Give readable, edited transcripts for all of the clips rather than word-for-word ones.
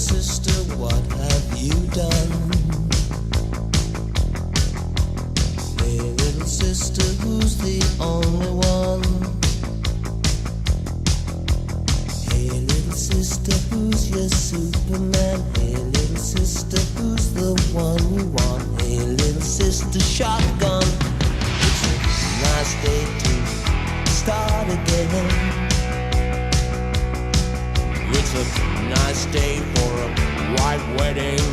sister, what have you done? Hey, little sister, who's the only one? Hey, little sister, who's your Superman? Hey, little sister, who's the one you want? Hey, little sister, shotgun. It's a nice day to start again. It's a nice day for a white wedding.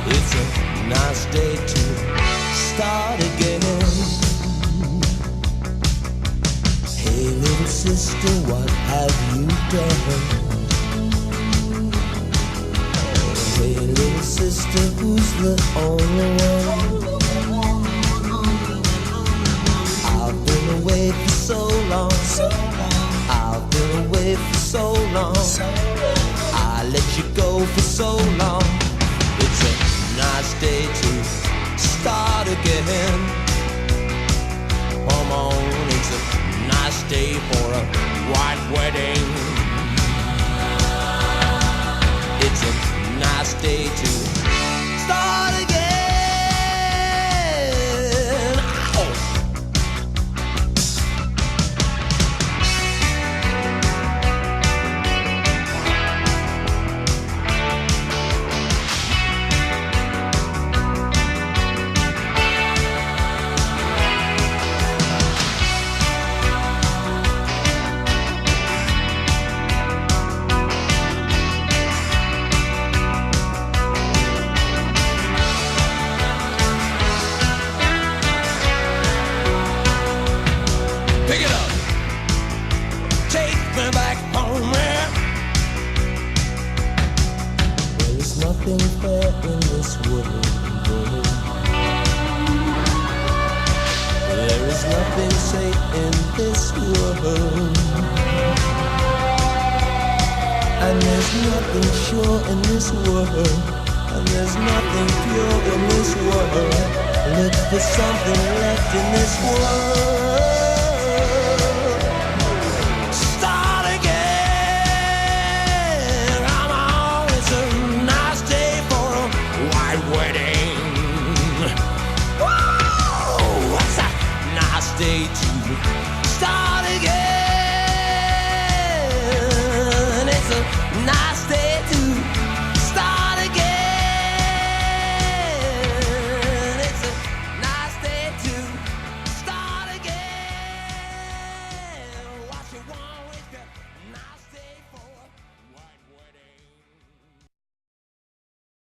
It's a nice day to start again. Hey, little sister, what have you done? Hey, little sister, who's the only one? I've been away for so long. I've been away for so long. I let you go for so long. It's a nice day to start again. Come on, it's a nice day for a white wedding. It's a nice day to start again. Oh. Pick it up, take me back home, man. Well, there's nothing fair in this world. There is nothing safe in this world. And there's nothing sure in this world. And there's nothing pure in this world. Look for something left in this world. Day to start again. It's a nice